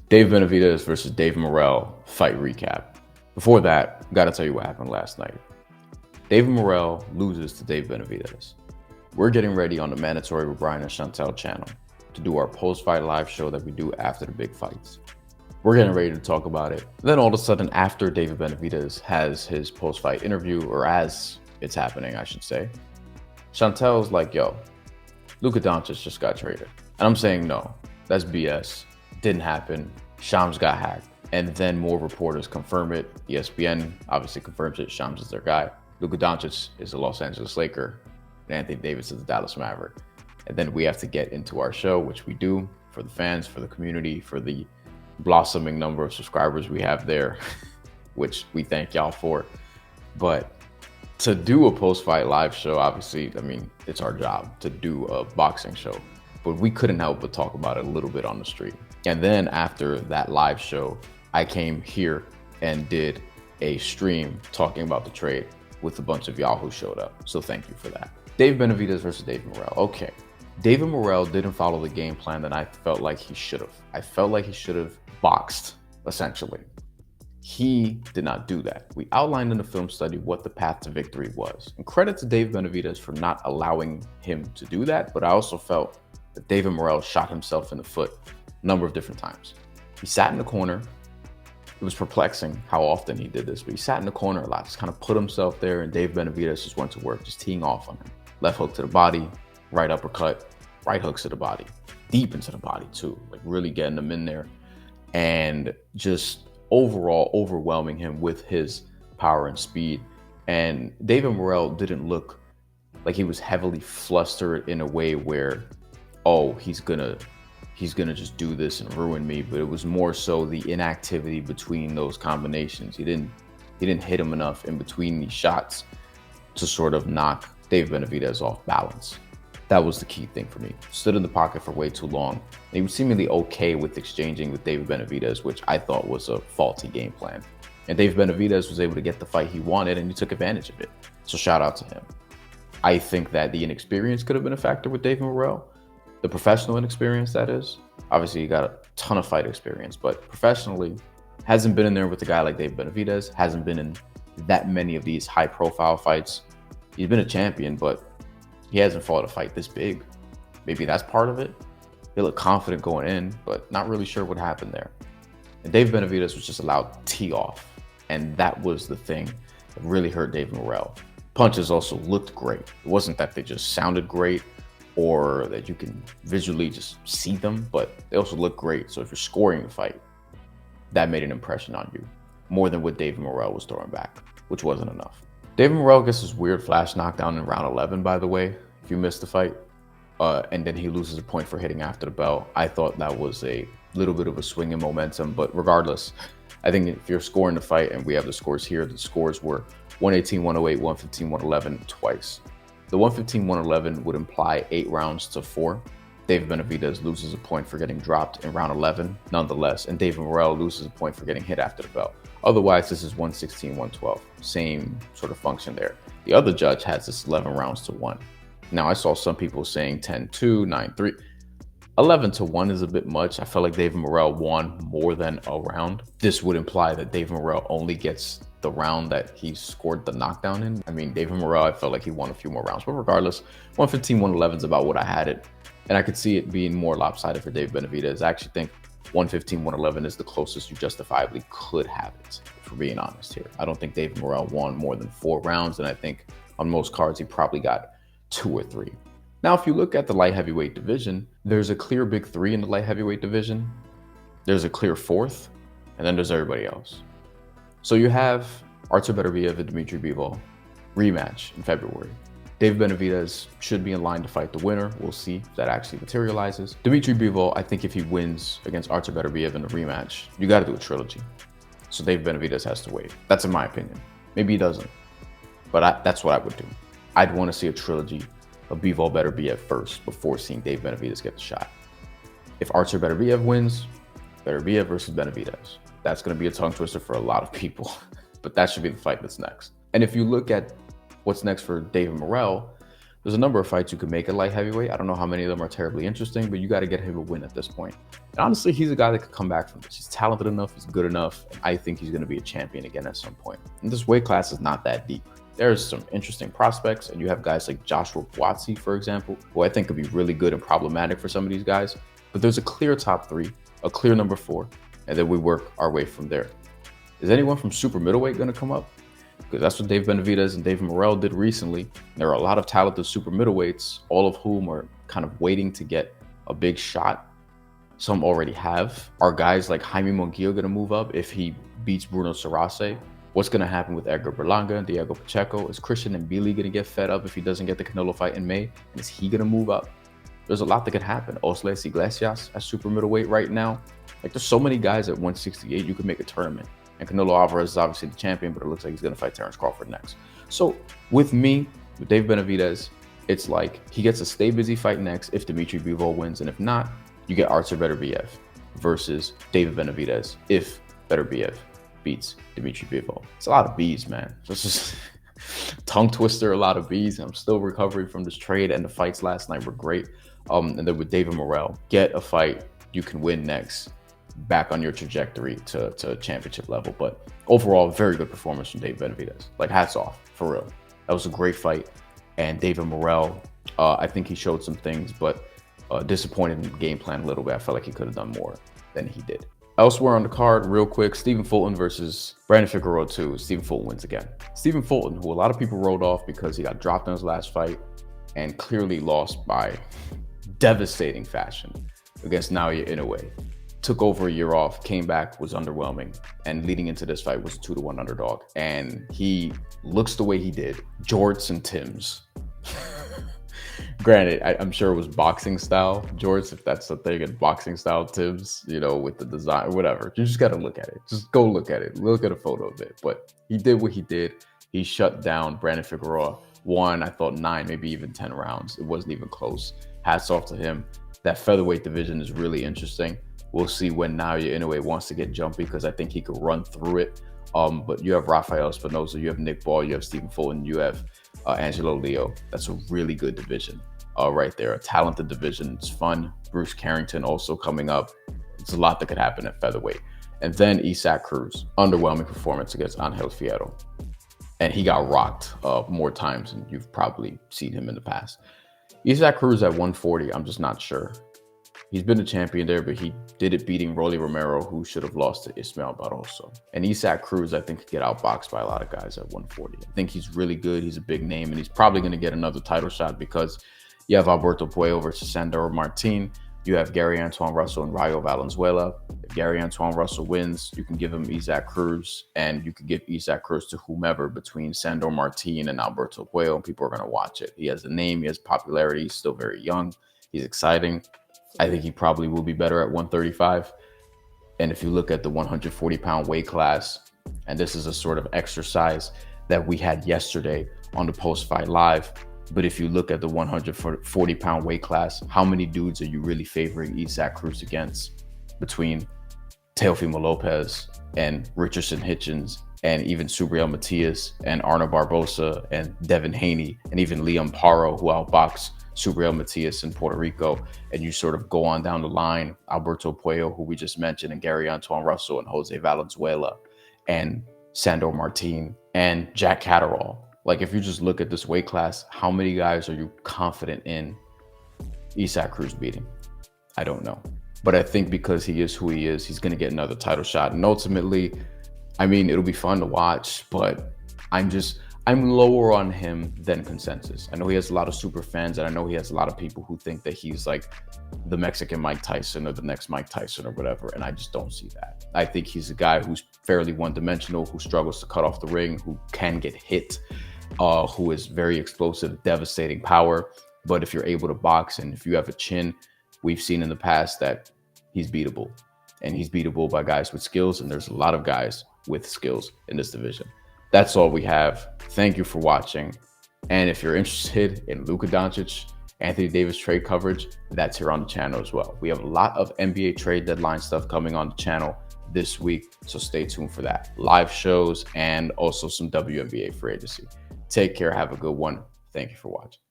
David Benavidez versus David Morrell fight recap. Before that, gotta tell you what happened last night. David Morrell loses to David Benavidez. We're getting ready on the Mandatory with Bryan and Chantel channel to do our post-fight live show that we do after the big fights. We're getting ready to talk about it. Then all of a sudden, after David Benavidez has his post-fight interview, or as it's happening, I should say, Chantel's like, yo, Luka Doncic just got traded. And I'm saying, no, that's BS. Didn't happen. Shams got hacked. And then more reporters confirm it. ESPN obviously confirms it. Shams is their guy. Luka Doncic is a Los Angeles Laker. And Anthony Davis is a Dallas Maverick. And then we have to get into our show, which we do for the fans, for the community, for the blossoming number of subscribers we have there, which we thank y'all for. But to do a post-fight live show, obviously, I mean, it's our job to do a boxing show. But we couldn't help but talk about it a little bit on the street. And then after that live show, I came here and did a stream talking about the trade with a bunch of y'all who showed up. So thank you for that. David Benavidez versus David Morrell. Okay. David Morrell didn't follow the game plan that I felt like he should have. I felt like he should have boxed, essentially. He did not do that. We outlined in the film study what the path to victory was. And credit to David Benavidez for not allowing him to do that, but I also felt that David Morrell shot himself in the foot a number of different times. He sat in the corner. It was perplexing how often he did this, but he sat in the corner a lot, just kind of put himself there, and David Benavidez just went to work, just teeing off on him. Left hook to the body, right uppercut, right hooks to the body, deep into the body too, like really getting him in there and just overall overwhelming him with his power and speed. And David Morrell didn't look like he was heavily flustered in a way where, oh, he's gonna just do this and ruin me. But it was more so the inactivity between those combinations. He didn't hit him enough in between these shots to sort of knock David Benavidez off balance. That was the key thing for me. Stood in the pocket for way too long. And he was seemingly okay with exchanging with David Benavidez, which I thought was a faulty game plan. And David Benavidez was able to get the fight he wanted, and he took advantage of it. So shout out to him. I think that the inexperience could have been a factor with David Morrell. The professional inexperience, that is. Obviously, he got a ton of fight experience, but professionally, hasn't been in there with a guy like David Benavidez, hasn't been in that many of these high-profile fights. He's been a champion, but he hasn't fought a fight this big. Maybe that's part of it. He looked confident going in, but not really sure what happened there. And David Benavidez was just allowed to tee off. And that was the thing that really hurt David Morrell. Punches also looked great. It wasn't that they just sounded great or that you can visually just see them, but they also look great. So if you're scoring the fight, that made an impression on you more than what David Morrell was throwing back, which wasn't enough. David Morrell gets this weird flash knockdown in round 11, by the way, if you missed the fight. And then he loses a point for hitting after the bell. I thought that was a little bit of a swing in momentum, but regardless, I think if you're scoring the fight, and we have the scores here, the scores were 118, 108, 115, 111 twice. The 115, 111 would imply 8 rounds to 4. David Benavidez loses a point for getting dropped in round 11, nonetheless, and David Morrell loses a point for getting hit after the bell. Otherwise, this is 116, 112. Same sort of function there. The other judge has this 11 rounds to 1. Now, I saw some people saying 10-2, 9-3. 11-1 is a bit much. I felt like David Morrell won more than a round. This would imply that David Morrell only gets the round that he scored the knockdown in. I mean, David Morrell, I felt like he won a few more rounds. But regardless, 115, 111 is about what I had it. And I could see it being more lopsided for David Benavidez. I actually think 115, 111 is the closest you justifiably could have it, if we're being honest here. I don't think David Morrell won more than 4 rounds, and I think on most cards he probably got 2 or 3. Now, if you look at the light heavyweight division, there's a clear big 3 in the light heavyweight division. There's a clear 4th, and then there's everybody else. So you have Artur Beterbiev and Dmitry Bivol rematch in February. David Benavidez should be in line to fight the winner. We'll see if that actually materializes. Dmitry Bivol, I think if he wins against Artur Beterbiev in the rematch, you got to do a trilogy. So David Benavidez has to wait. That's in my opinion. Maybe he doesn't, but that's what I would do. I'd want to see a trilogy of Bivol Beterbiev first before seeing David Benavidez get the shot. If Artur Beterbiev wins, Beterbiev versus Benavidez. That's going to be a tongue twister for a lot of people, but that should be the fight that's next. And if you look at what's next for David Morrell, There's a number of fights you could make at light heavyweight. I don't know how many of them are terribly interesting, but you got to get him a win at this point. And honestly, he's a guy that could come back from this. He's talented enough, he's good enough, and I think he's going to be a champion again at some point. And this weight class is not that deep. There's some interesting prospects, and you have guys like Joshua Buatsi, for example, who I think could be really good and problematic for some of these guys. But there's a clear top 3, a clear number 4, and then we work our way from there. Is anyone from super middleweight going to come up? Because that's what David Benavidez and David Morrell did recently. There are a lot of talented super middleweights, all of whom are kind of waiting to get a big shot. Some already have. Are guys like Jaime Munguia going to move up if he beats Bruno Sarase? What's going to happen with Edgar Berlanga and Diego Pacheco? Is Christian Mbili going to get fed up if he doesn't get the Canelo fight in May? And is he going to move up? There's a lot that could happen. Osles Iglesias at super middleweight right now. Like, there's so many guys at 168 you could make a tournament. And Canelo Alvarez is obviously the champion, but it looks like he's going to fight Terence Crawford next. So with me, with David Benavidez, it's like he gets a stay busy fight next if Dimitri Bivol wins. And if not, you get Artur Beterbiev versus David Benavidez if Beterbiev beats Dimitri Bivol. It's a lot of B's, man. Just tongue twister, a lot of B's. I'm still recovering from this trade, and the fights last night were great. And then with David Morrell, get a fight you can win next, back on your trajectory to championship level. But overall, very good performance from David Benavidez. Like, hats off, for real. That was a great fight. And David Morrell, I think he showed some things, but disappointed in the game plan a little bit. I felt like he could have done more than he did. Elsewhere on the card, real quick, Stephen Fulton versus Brandon Figueroa 2. Stephen Fulton wins again. Stephen Fulton, who a lot of people wrote off because he got dropped in his last fight and clearly lost by devastating fashion against Naoya Inoue. Took over a year off, came back, was underwhelming, and leading into this fight was a 2-1 underdog. And he looks the way he did. Jorts and Tims. Granted, I'm sure it was boxing style jorts, if that's the thing, and boxing style Tims, you know, with the design, whatever. You just got to look at it. Just go look at it. Look at a photo of it. But he did what he did. He shut down Brandon Figueroa. Won, I thought, 9, maybe even 10 rounds. It wasn't even close. Hats off to him. That featherweight division is really interesting. We'll see when Naoya Inoue wants to get jumpy, because I think he could run through it. But you have Rafael Espinosa, you have Nick Ball, you have Stephen Fulton, you have Angelo Leo. That's a really good division right there. A talented division. It's fun. Bruce Carrington also coming up. It's a lot that could happen at featherweight. And then Isaac Cruz. Underwhelming performance against Angel Fierro. And he got rocked more times than you've probably seen him in the past. Isaac Cruz at 140, I'm just not sure. He's been a champion there, but he did it beating Rolly Romero, who should have lost to Ismael Barroso. And Isaac Cruz, I think, could get outboxed by a lot of guys at 140. I think he's really good. He's a big name, and he's probably going to get another title shot, because you have Alberto Puello versus Sandor Martin. You have Gary Antoine Russell and Rayo Valenzuela. If Gary Antoine Russell wins, you can give him Isaac Cruz, and you could give Isaac Cruz to whomever between Sandor Martin and Alberto Puello, and people are going to watch it. He has a name, he has popularity, he's still very young, he's exciting. I think he probably will be better at 135. And if you look at the 140-pound weight class, and this is a sort of exercise that we had yesterday on the post-fight live, but if you look at the 140-pound weight class, how many dudes are you really favoring Isaac Cruz against? Between Teofimo Lopez and Richardson Hitchens and even Subriel Matias and Arno Barbosa and Devin Haney and even Liam Paro, who outboxed Subriel Matias in Puerto Rico, and you sort of go on down the line, Alberto Puello, who we just mentioned, and Gary Antoine Russell and Jose Valenzuela and Sandor Martin and Jack Catterall. Like, if you just look at this weight class, how many guys are you confident in Isaac Cruz beating? I don't know. But I think because he is who he is, he's going to get another title shot. And ultimately, I mean, it'll be fun to watch, but I'm lower on him than consensus. I know he has a lot of super fans, and I know he has a lot of people who think that he's like the Mexican Mike Tyson or the next Mike Tyson or whatever, and I just don't see that. I think he's a guy who's fairly one-dimensional, who struggles to cut off the ring, who can get hit, who is very explosive, devastating power. But if you're able to box and if you have a chin, we've seen in the past that he's beatable. And he's beatable by guys with skills, and there's a lot of guys with skills in this division. That's all we have. Thank you for watching. And if you're interested in Luka Doncic, Anthony Davis trade coverage, that's here on the channel as well. We have a lot of NBA trade deadline stuff coming on the channel this week, so stay tuned for that. Live shows and also some WNBA free agency. Take care. Have a good one. Thank you for watching.